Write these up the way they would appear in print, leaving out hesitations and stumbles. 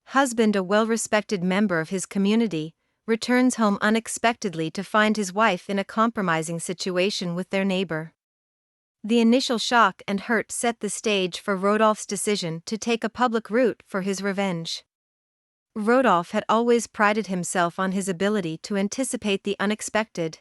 husband, a well-respected member of his community, returns home unexpectedly to find his wife in a compromising situation with their neighbor. The initial shock and hurt set the stage for Rodolphe's decision to take a public route for his revenge. Rodolphe had always prided himself on his ability to anticipate the unexpected.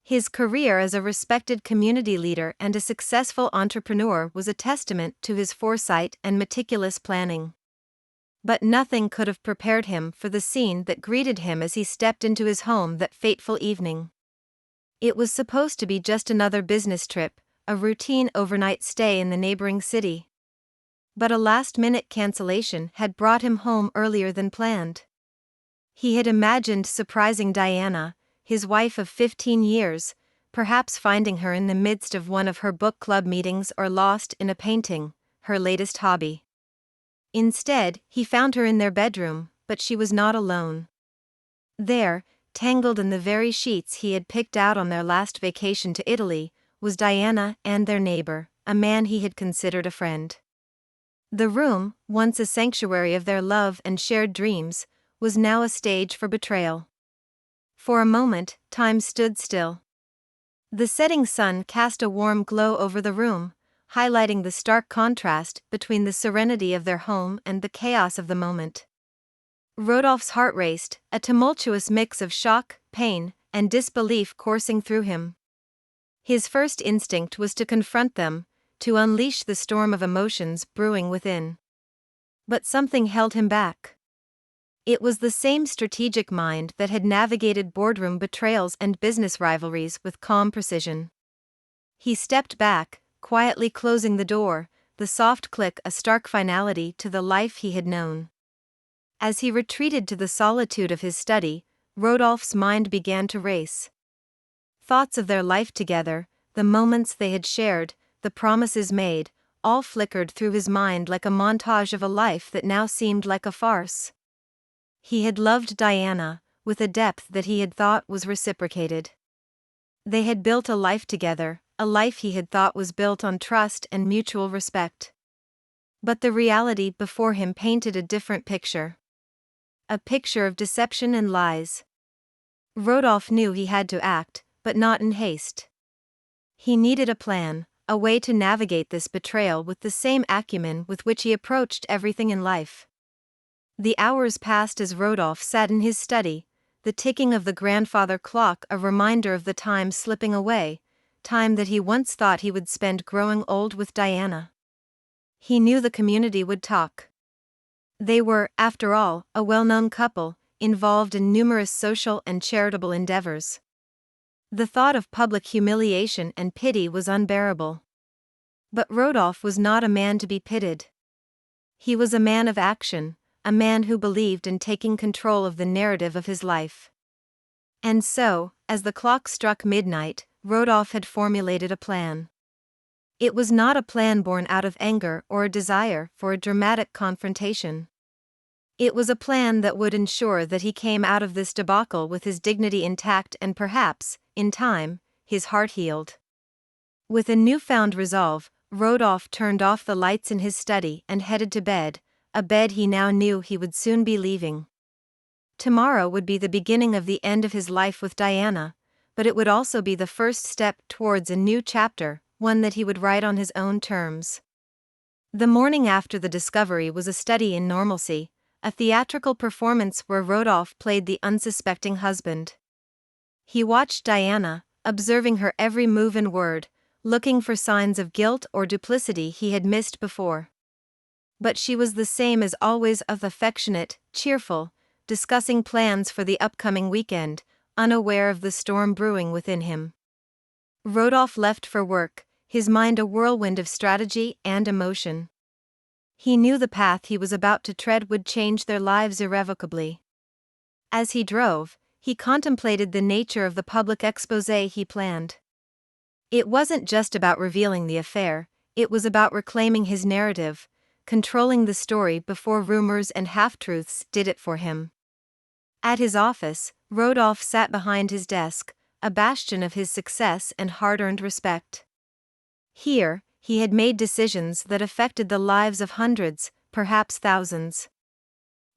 His career as a respected community leader and a successful entrepreneur was a testament to his foresight and meticulous planning. But nothing could have prepared him for the scene that greeted him as he stepped into his home that fateful evening. It was supposed to be just another business trip, a routine overnight stay in the neighboring city. But a last-minute cancellation had brought him home earlier than planned. He had imagined surprising Diana, his wife of 15 years, perhaps finding her in the midst of one of her book club meetings or lost in a painting, her latest hobby. Instead, he found her in their bedroom, but she was not alone. There, tangled in the very sheets he had picked out on their last vacation to Italy, was Diana and their neighbor, a man he had considered a friend. The room, once a sanctuary of their love and shared dreams, was now a stage for betrayal. For a moment, time stood still. The setting sun cast a warm glow over the room, highlighting the stark contrast between the serenity of their home and the chaos of the moment. Rodolphe's heart raced, a tumultuous mix of shock, pain, and disbelief coursing through him. His first instinct was to confront them, to unleash the storm of emotions brewing within. But something held him back. It was the same strategic mind that had navigated boardroom betrayals and business rivalries with calm precision. He stepped back, quietly closing the door, the soft click a stark finality to the life he had known. As he retreated to the solitude of his study, Rodolphe's mind began to race. Thoughts of their life together, the moments they had shared, the promises made, all flickered through his mind like a montage of a life that now seemed like a farce. He had loved Diana, with a depth that he had thought was reciprocated. They had built a life together, a life he had thought was built on trust and mutual respect. But the reality before him painted a different picture. A picture of deception and lies. Rodolphe knew he had to act, but not in haste. He needed a plan, a way to navigate this betrayal with the same acumen with which he approached everything in life. The hours passed as Rodolphe sat in his study, the ticking of the grandfather clock a reminder of the time slipping away, time that he once thought he would spend growing old with Diana. He knew the community would talk. They were, after all, a well-known couple, involved in numerous social and charitable endeavors. The thought of public humiliation and pity was unbearable. But Rodolphe was not a man to be pitied. He was a man of action, a man who believed in taking control of the narrative of his life. And so, as the clock struck midnight, Rodolphe had formulated a plan. It was not a plan born out of anger or a desire for a dramatic confrontation. It was a plan that would ensure that he came out of this debacle with his dignity intact and perhaps, in time, his heart healed. With a newfound resolve, Rodolphe turned off the lights in his study and headed to bed, a bed he now knew he would soon be leaving. Tomorrow would be the beginning of the end of his life with Diana, but it would also be the first step towards a new chapter, one that he would write on his own terms. The morning after the discovery was a study in normalcy, a theatrical performance where Rodolphe played the unsuspecting husband. He watched Diana, observing her every move and word, looking for signs of guilt or duplicity he had missed before. But she was the same as always, affectionate, cheerful, discussing plans for the upcoming weekend, unaware of the storm brewing within him. Rodolphe left for work, his mind a whirlwind of strategy and emotion. He knew the path he was about to tread would change their lives irrevocably. As he drove, he contemplated the nature of the public exposé he planned. It wasn't just about revealing the affair, it was about reclaiming his narrative, controlling the story before rumors and half-truths did it for him. At his office, Rodolphe sat behind his desk, a bastion of his success and hard-earned respect. Here, he had made decisions that affected the lives of hundreds, perhaps thousands.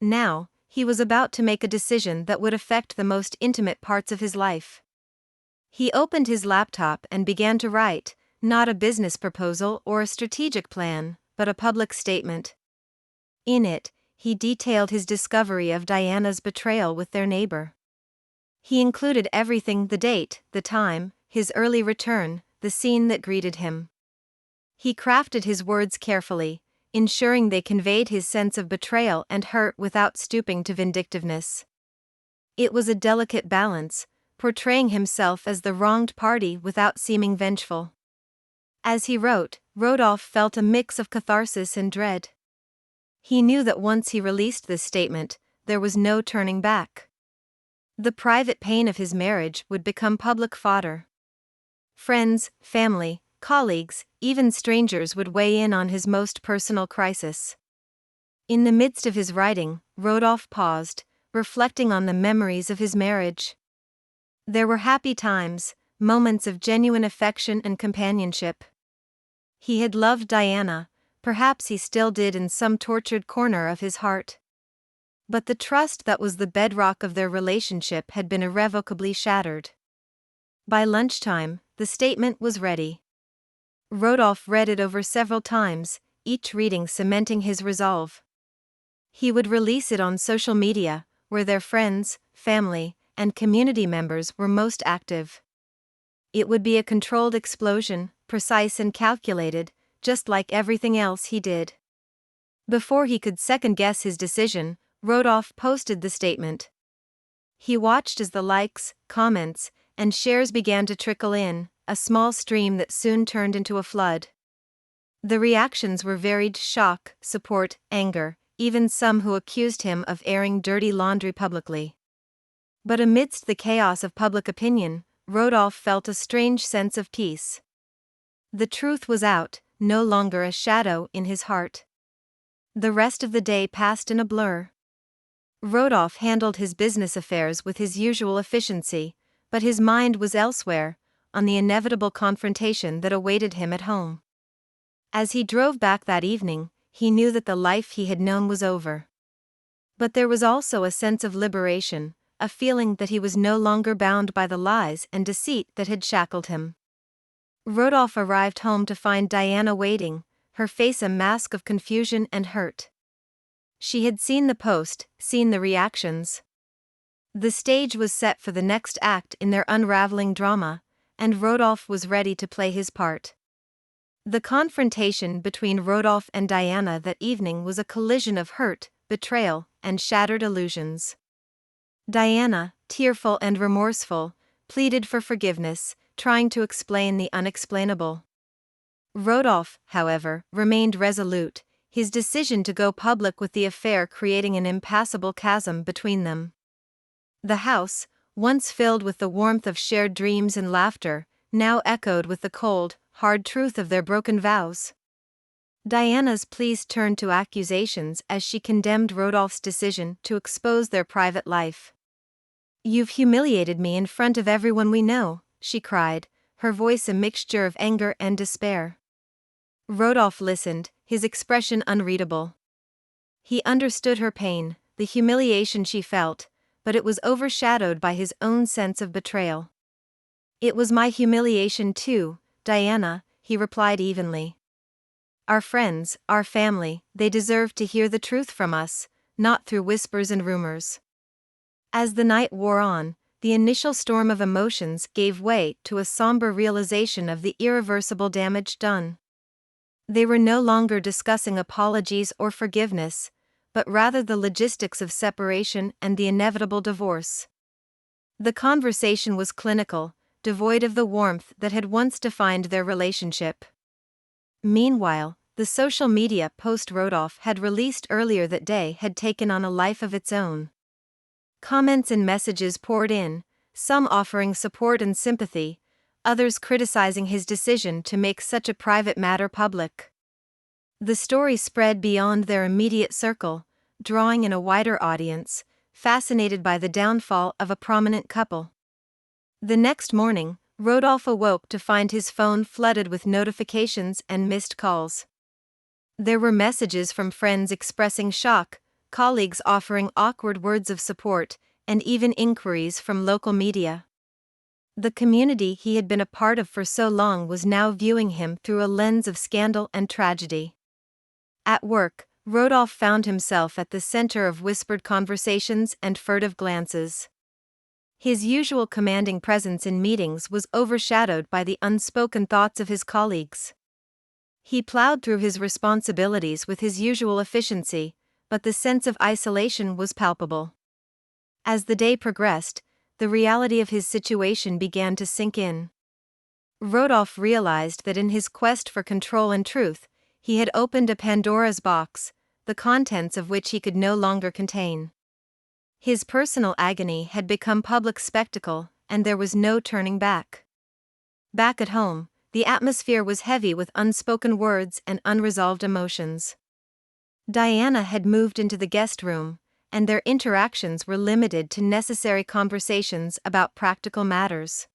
Now, he was about to make a decision that would affect the most intimate parts of his life. He opened his laptop and began to write, not a business proposal or a strategic plan, but a public statement. In it, he detailed his discovery of Diana's betrayal with their neighbor. He included everything: the date, the time, his early return, the scene that greeted him. He crafted his words carefully, ensuring they conveyed his sense of betrayal and hurt without stooping to vindictiveness. It was a delicate balance, portraying himself as the wronged party without seeming vengeful. As he wrote, Rodolphe felt a mix of catharsis and dread. He knew that once he released this statement, there was no turning back. The private pain of his marriage would become public fodder. Friends, family, colleagues, even strangers would weigh in on his most personal crisis. In the midst of his writing, Rodolphe paused, reflecting on the memories of his marriage. There were happy times, moments of genuine affection and companionship. He had loved Diana, perhaps he still did in some tortured corner of his heart. But the trust that was the bedrock of their relationship had been irrevocably shattered. By lunchtime, the statement was ready. Rodolphe read it over several times, each reading cementing his resolve. He would release it on social media, where their friends, family, and community members were most active. It would be a controlled explosion, precise and calculated, just like everything else he did. Before he could second-guess his decision, Rodolphe posted the statement. He watched as the likes, comments, and shares began to trickle in, a small stream that soon turned into a flood. The reactions were varied: shock, support, anger, even some who accused him of airing dirty laundry publicly. But amidst the chaos of public opinion, Rodolphe felt a strange sense of peace. The truth was out, no longer a shadow in his heart. The rest of the day passed in a blur. Rodolphe handled his business affairs with his usual efficiency, but his mind was elsewhere, on the inevitable confrontation that awaited him at home. As he drove back that evening, he knew that the life he had known was over. But there was also a sense of liberation, a feeling that he was no longer bound by the lies and deceit that had shackled him. Rodolphe arrived home to find Diana waiting, her face a mask of confusion and hurt. She had seen the post, seen the reactions. The stage was set for the next act in their unraveling drama, and Rodolphe was ready to play his part. The confrontation between Rodolphe and Diana that evening was a collision of hurt, betrayal, and shattered illusions. Diana, tearful and remorseful, pleaded for forgiveness, trying to explain the unexplainable. Rodolphe, however, remained resolute, his decision to go public with the affair creating an impassable chasm between them. The house, once filled with the warmth of shared dreams and laughter, now echoed with the cold, hard truth of their broken vows. Diana's pleas turned to accusations as she condemned Rodolphe's decision to expose their private life. "You've humiliated me in front of everyone we know," she cried, her voice a mixture of anger and despair. Rodolphe listened, his expression unreadable. He understood her pain, the humiliation she felt, but it was overshadowed by his own sense of betrayal. "It was my humiliation too, Diana," he replied evenly. "Our friends, our family, they deserve to hear the truth from us, not through whispers and rumors." As the night wore on, the initial storm of emotions gave way to a somber realization of the irreversible damage done. They were no longer discussing apologies or forgiveness, but rather the logistics of separation and the inevitable divorce. The conversation was clinical, devoid of the warmth that had once defined their relationship. Meanwhile, the social media post Rodolphe had released earlier that day had taken on a life of its own. Comments and messages poured in, some offering support and sympathy, others criticizing his decision to make such a private matter public. The story spread beyond their immediate circle, drawing in a wider audience, fascinated by the downfall of a prominent couple. The next morning, Rodolphe awoke to find his phone flooded with notifications and missed calls. There were messages from friends expressing shock, colleagues offering awkward words of support, and even inquiries from local media. The community he had been a part of for so long was now viewing him through a lens of scandal and tragedy. At work, Rodolphe found himself at the center of whispered conversations and furtive glances. His usual commanding presence in meetings was overshadowed by the unspoken thoughts of his colleagues. He plowed through his responsibilities with his usual efficiency, but the sense of isolation was palpable. As the day progressed, the reality of his situation began to sink in. Rodolphe realized that in his quest for control and truth, he had opened a Pandora's box, the contents of which he could no longer contain. His personal agony had become public spectacle, and there was no turning back. Back at home, the atmosphere was heavy with unspoken words and unresolved emotions. Diana had moved into the guest room, and their interactions were limited to necessary conversations about practical matters.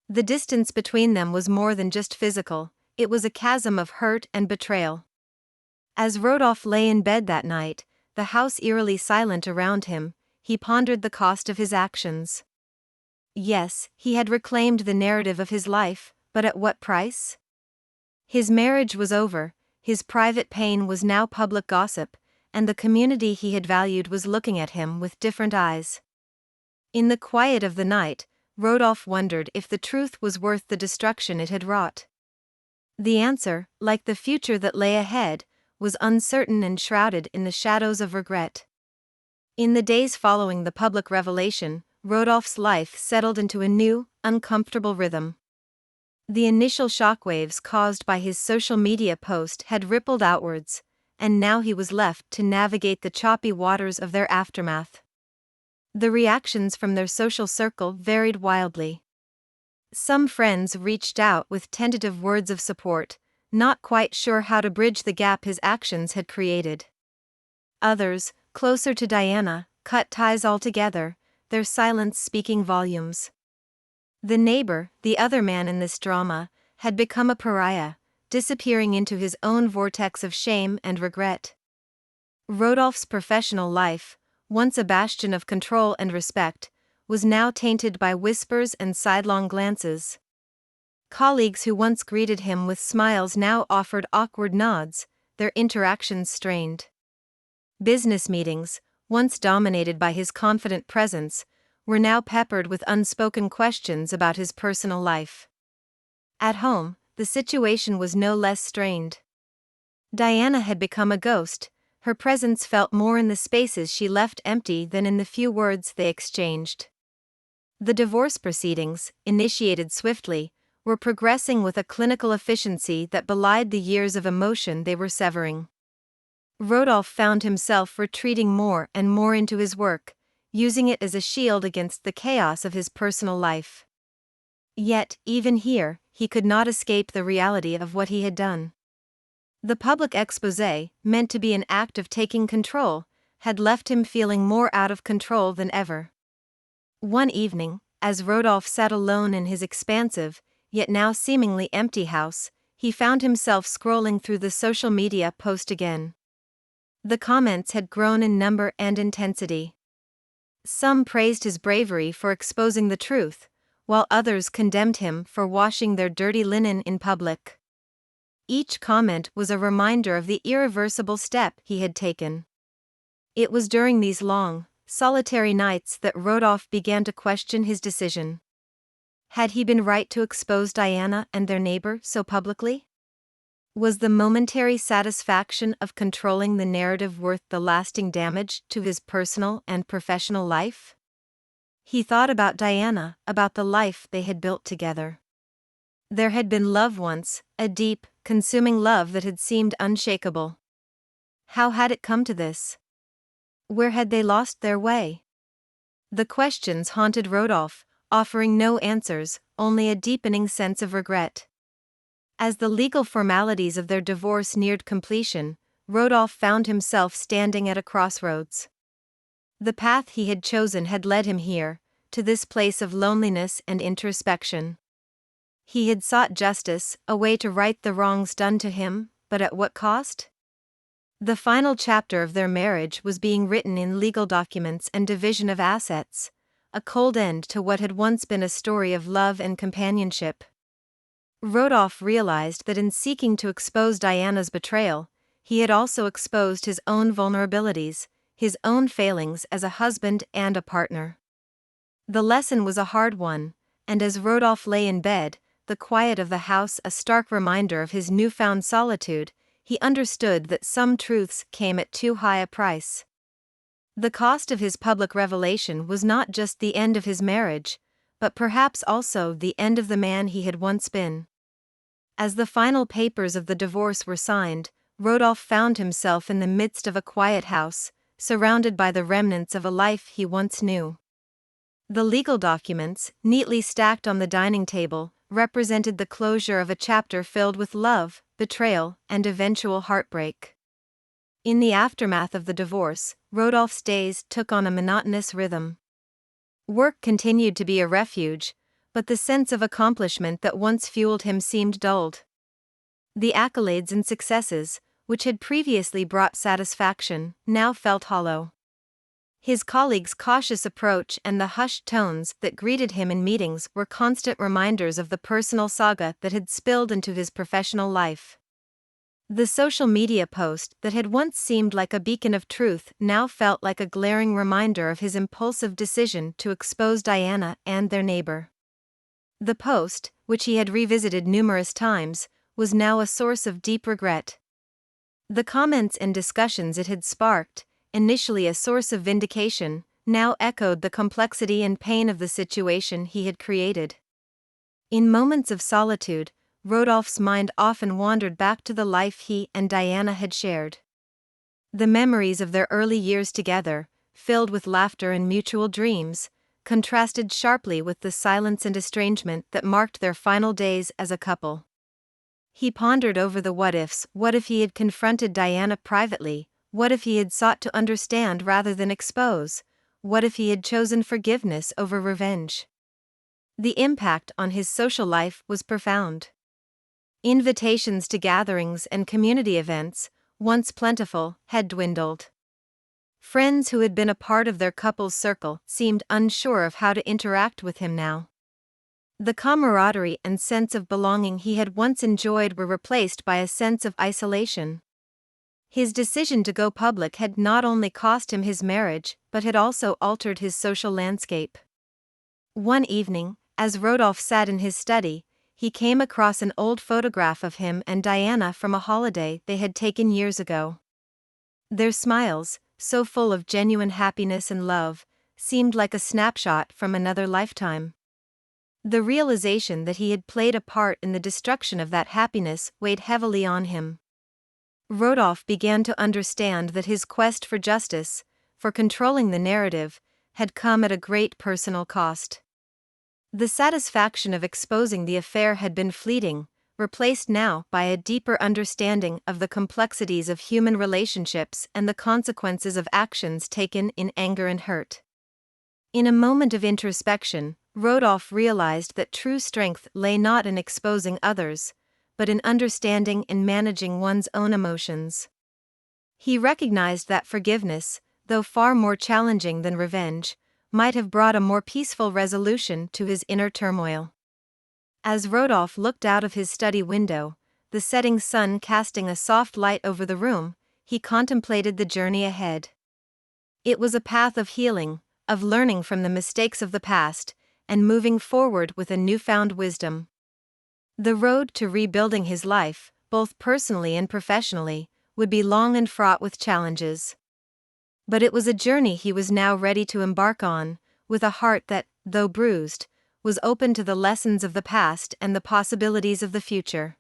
The distance between them was more than just physical, it was a chasm of hurt and betrayal. As Rodolphe lay in bed that night, the house eerily silent around him, he pondered the cost of his actions. Yes, he had reclaimed the narrative of his life, but at what price? His marriage was over, his private pain was now public gossip, and the community he had valued was looking at him with different eyes. In the quiet of the night, Rodolphe wondered if the truth was worth the destruction it had wrought. The answer, like the future that lay ahead, was uncertain and shrouded in the shadows of regret. In the days following the public revelation, Rodolphe's life settled into a new, uncomfortable rhythm. The initial shockwaves caused by his social media post had rippled outwards, and now he was left to navigate the choppy waters of their aftermath. The reactions from their social circle varied wildly. Some friends reached out with tentative words of support, not quite sure how to bridge the gap his actions had created. Others, closer to Diana, cut ties altogether, their silence speaking volumes. The neighbor, the other man in this drama, had become a pariah, disappearing into his own vortex of shame and regret. Rodolphe's professional life, once a bastion of control and respect, was now tainted by whispers and sidelong glances. Colleagues who once greeted him with smiles now offered awkward nods, their interactions strained. Business meetings, once dominated by his confident presence, were now peppered with unspoken questions about his personal life. At home, the situation was no less strained. Diana had become a ghost, her presence felt more in the spaces she left empty than in the few words they exchanged. The divorce proceedings, initiated swiftly, were progressing with a clinical efficiency that belied the years of emotion they were severing. Rodolphe found himself retreating more and more into his work, using it as a shield against the chaos of his personal life. Yet, even here, he could not escape the reality of what he had done. The public exposé, meant to be an act of taking control, had left him feeling more out of control than ever. One evening, as Rodolphe sat alone in his expansive, yet now seemingly empty house, he found himself scrolling through the social media post again. The comments had grown in number and intensity. Some praised his bravery for exposing the truth, while others condemned him for washing their dirty linen in public. Each comment was a reminder of the irreversible step he had taken. It was during these long, solitary nights that Rodolphe began to question his decision. Had he been right to expose Diana and their neighbor so publicly? Was the momentary satisfaction of controlling the narrative worth the lasting damage to his personal and professional life? He thought about Diana, about the life they had built together. There had been love once, a deep, consuming love that had seemed unshakable. How had it come to this? Where had they lost their way? The questions haunted Rodolphe, offering no answers, only a deepening sense of regret. As the legal formalities of their divorce neared completion, Rodolphe found himself standing at a crossroads. The path he had chosen had led him here, to this place of loneliness and introspection. He had sought justice, a way to right the wrongs done to him, but at what cost? The final chapter of their marriage was being written in legal documents and division of assets, a cold end to what had once been a story of love and companionship. Rodolphe realized that in seeking to expose Diana's betrayal, he had also exposed his own vulnerabilities, his own failings as a husband and a partner. The lesson was a hard one, and as Rodolphe lay in bed, the quiet of the house a stark reminder of his newfound solitude, he understood that some truths came at too high a price. The cost of his public revelation was not just the end of his marriage, but perhaps also the end of the man he had once been. As the final papers of the divorce were signed, Rodolphe found himself in the midst of a quiet house, surrounded by the remnants of a life he once knew. The legal documents, neatly stacked on the dining table, represented the closure of a chapter filled with love, betrayal, and eventual heartbreak. In the aftermath of the divorce, Rodolphe's days took on a monotonous rhythm. Work continued to be a refuge, but the sense of accomplishment that once fueled him seemed dulled. The accolades and successes, which had previously brought satisfaction, now felt hollow. His colleagues' cautious approach and the hushed tones that greeted him in meetings were constant reminders of the personal saga that had spilled into his professional life. The social media post that had once seemed like a beacon of truth now felt like a glaring reminder of his impulsive decision to expose Diana and their neighbor. The post, which he had revisited numerous times, was now a source of deep regret. The comments and discussions it had sparked, initially a source of vindication, now echoed the complexity and pain of the situation he had created. In moments of solitude, Rodolphe's mind often wandered back to the life he and Diana had shared. The memories of their early years together, filled with laughter and mutual dreams, contrasted sharply with the silence and estrangement that marked their final days as a couple. He pondered over the what-ifs. What if he had confronted Diana privately? What if he had sought to understand rather than expose? What if he had chosen forgiveness over revenge? The impact on his social life was profound. Invitations to gatherings and community events, once plentiful, had dwindled. Friends who had been a part of their couple's circle seemed unsure of how to interact with him now. The camaraderie and sense of belonging he had once enjoyed were replaced by a sense of isolation. His decision to go public had not only cost him his marriage, but had also altered his social landscape. One evening, as Rodolphe sat in his study, he came across an old photograph of him and Diana from a holiday they had taken years ago. Their smiles, so full of genuine happiness and love, seemed like a snapshot from another lifetime. The realization that he had played a part in the destruction of that happiness weighed heavily on him. Rodolphe began to understand that his quest for justice, for controlling the narrative, had come at a great personal cost. The satisfaction of exposing the affair had been fleeting, replaced now by a deeper understanding of the complexities of human relationships and the consequences of actions taken in anger and hurt. In a moment of introspection, Rodolphe realized that true strength lay not in exposing others, but in understanding and managing one's own emotions. He recognized that forgiveness, though far more challenging than revenge, might have brought a more peaceful resolution to his inner turmoil. As Rodolphe looked out of his study window, the setting sun casting a soft light over the room, he contemplated the journey ahead. It was a path of healing, of learning from the mistakes of the past, and moving forward with a newfound wisdom. The road to rebuilding his life, both personally and professionally, would be long and fraught with challenges. But it was a journey he was now ready to embark on, with a heart that, though bruised, was open to the lessons of the past and the possibilities of the future.